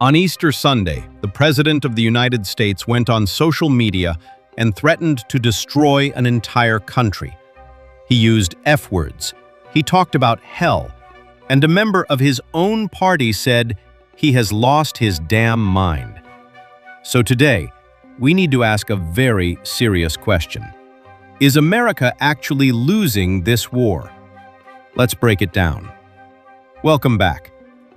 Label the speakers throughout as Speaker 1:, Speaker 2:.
Speaker 1: On Easter Sunday, the President of the United States went on social media and threatened to destroy an entire country. He used F-words. He talked about hell. And a member of his own party said he has lost his damn mind. So today, we need to ask a very serious question. Is America actually losing this war? Let's break it down. Welcome back.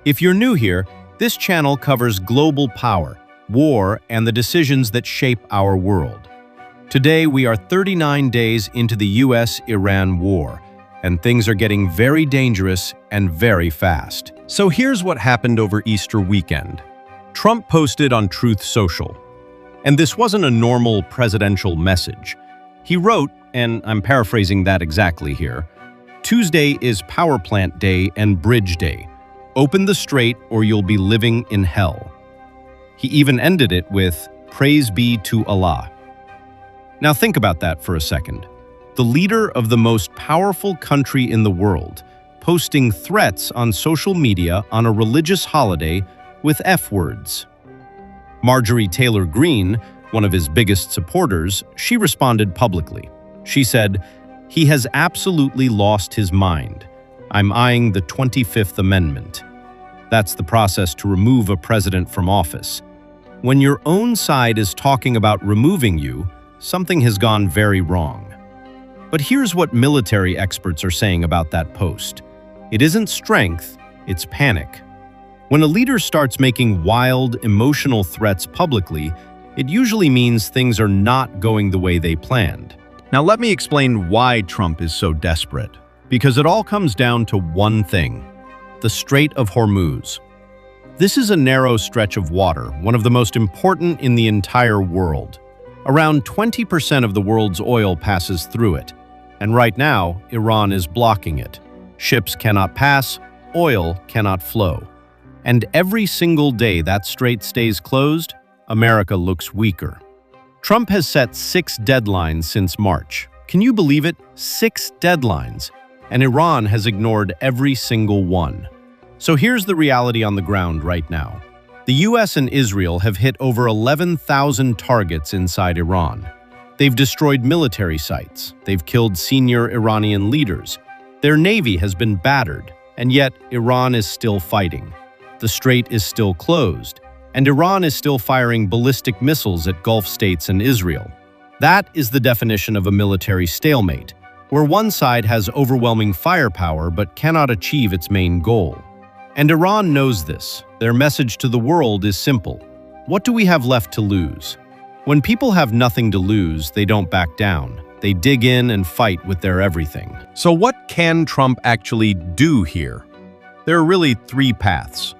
Speaker 1: If you're new here, this channel covers global power, war, and the decisions that shape our world. Today, we are 39 days into the US-Iran war, and things are getting very dangerous and very fast. So here's what happened over Easter weekend. Trump posted on Truth Social. And this wasn't a normal presidential message. He wrote, and I'm paraphrasing that exactly here, "Tuesday is Power Plant Day and Bridge Day. Open the strait or you'll be living in hell." He even ended it with, "Praise be to Allah." Now think about that for a second. The leader of the most powerful country in the world, posting threats on social media on a religious holiday with F-words. Marjorie Taylor Greene, one of his biggest supporters, she responded publicly. She said, "He has absolutely lost his mind. I'm eyeing the 25th Amendment." That's the process to remove a president from office. When your own side is talking about removing you, something has gone very wrong. But here's what military experts are saying about that post. It isn't strength, it's panic. When a leader starts making wild, emotional threats publicly, it usually means things are not going the way they planned. Now let me explain why Trump is so desperate. Because it all comes down to one thing: the Strait of Hormuz. This is a narrow stretch of water, one of the most important in the entire world. Around 20% of the world's oil passes through it, and right now, Iran is blocking it. Ships cannot pass, oil cannot flow. And every single day that strait stays closed, America looks weaker. Trump has set 6 deadlines since March. Can you believe it? 6 deadlines. And Iran has ignored every single one. So here's the reality on the ground right now. The US and Israel have hit over 11,000 targets inside Iran. They've destroyed military sites. They've killed senior Iranian leaders. Their navy has been battered, and yet Iran is still fighting. The strait is still closed, and Iran is still firing ballistic missiles at Gulf states and Israel. That is the definition of a military stalemate, where one side has overwhelming firepower but cannot achieve its main goal. And Iran knows this. Their message to the world is simple. What do we have left to lose? When people have nothing to lose, they don't back down. They dig in and fight with their everything. So what can Trump actually do here? There are really 3 paths.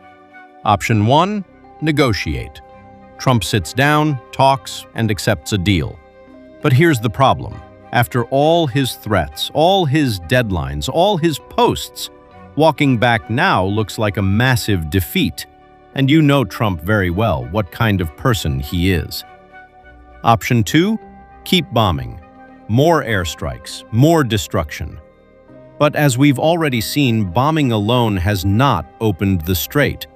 Speaker 1: Option 1, negotiate. Trump sits down, talks, and accepts a deal. But here's the problem. After all his threats, all his deadlines, all his posts, walking back now looks like a massive defeat. And you know Trump very well, what kind of person he is. Option 2, keep bombing. More airstrikes, more destruction. But as we've already seen, bombing alone has not opened the strait.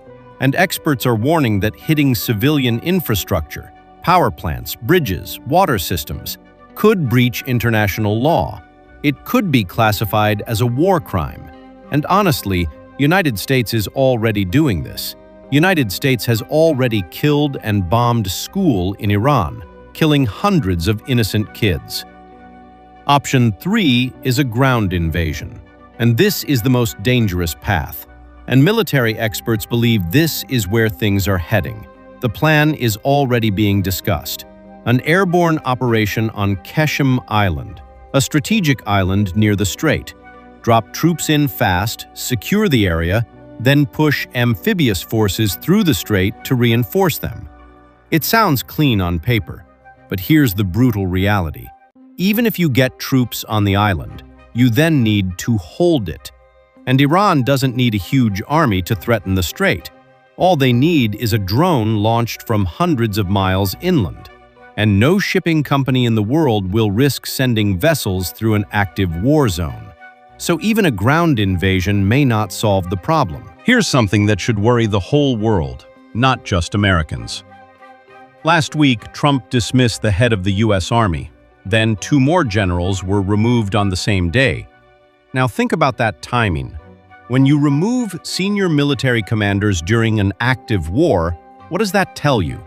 Speaker 1: And experts are warning that hitting civilian infrastructure, power plants, bridges, water systems, could breach international law. It could be classified as a war crime. And honestly, United States is already doing this. United States has already killed and bombed school in Iran, killing hundreds of innocent kids. Option 3 is a ground invasion. And this is the most dangerous path. And military experts believe this is where things are heading. The plan is already being discussed. An airborne operation on Qeshm Island, a strategic island near the strait. Drop troops in fast, secure the area, then push amphibious forces through the strait to reinforce them. It sounds clean on paper, but here's the brutal reality. Even if you get troops on the island, you then need to hold it. And Iran doesn't need a huge army to threaten the strait. All they need is a drone launched from hundreds of miles inland. And no shipping company in the world will risk sending vessels through an active war zone. So even a ground invasion may not solve the problem. Here's something that should worry the whole world. not just Americans. Last week, Trump dismissed the head of the U.S. Army. Then 2 more generals were removed on the same day. Now think about that timing. When you remove senior military commanders during an active war, what does that tell you?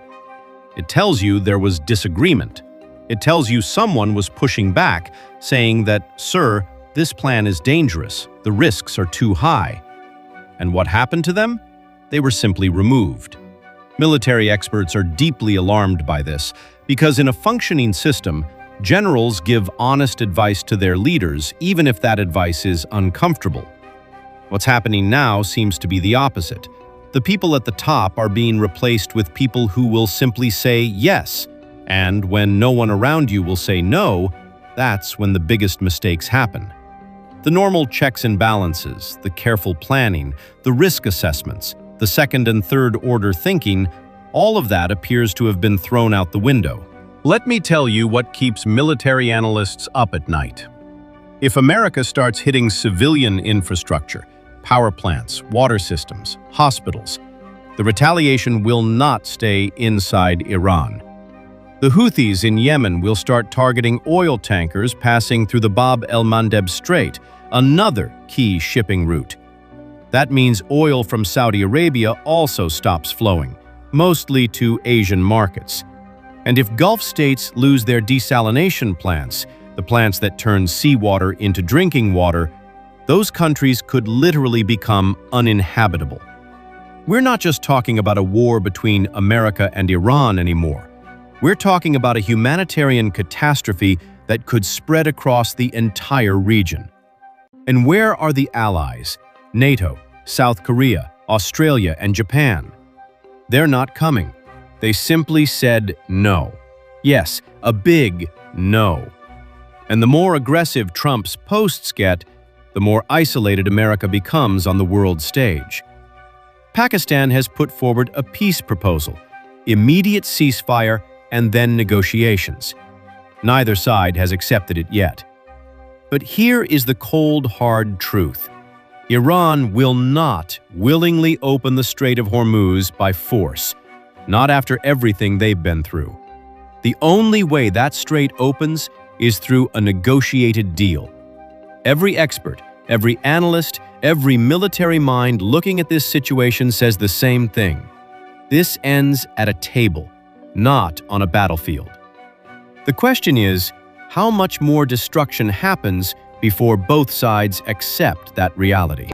Speaker 1: It tells you there was disagreement. It tells you someone was pushing back, saying that, "Sir, this plan is dangerous. The risks are too high." And what happened to them? They were simply removed. Military experts are deeply alarmed by this, because in a functioning system, generals give honest advice to their leaders, even if that advice is uncomfortable. What's happening now seems to be the opposite. The people at the top are being replaced with people who will simply say yes, and when no one around you will say no, that's when the biggest mistakes happen. The normal checks and balances, the careful planning, the risk assessments, the second and third order thinking, all of that appears to have been thrown out the window. Let me tell you what keeps military analysts up at night. If America starts hitting civilian infrastructure, power plants, water systems, hospitals, the retaliation will not stay inside Iran. The Houthis in Yemen will start targeting oil tankers passing through the Bab el-Mandeb Strait, another key shipping route. That means oil from Saudi Arabia also stops flowing, mostly to Asian markets. And if Gulf states lose their desalination plants, the plants that turn seawater into drinking water, those countries could literally become uninhabitable. We're not just talking about a war between America and Iran anymore. We're talking about a humanitarian catastrophe that could spread across the entire region. And where are the allies? NATO, South Korea, Australia, and Japan. They're not coming. They simply said no. Yes, a big no. And the more aggressive Trump's posts get, the more isolated America becomes on the world stage. Pakistan has put forward a peace proposal, immediate ceasefire, and then negotiations. Neither side has accepted it yet. But here is the cold, hard truth. Iran will not willingly open the Strait of Hormuz by force, not after everything they've been through. The only way that strait opens is through a negotiated deal. Every expert, every analyst, every military mind looking at this situation says the same thing. This ends at a table, not on a battlefield. The question is, how much more destruction happens before both sides accept that reality?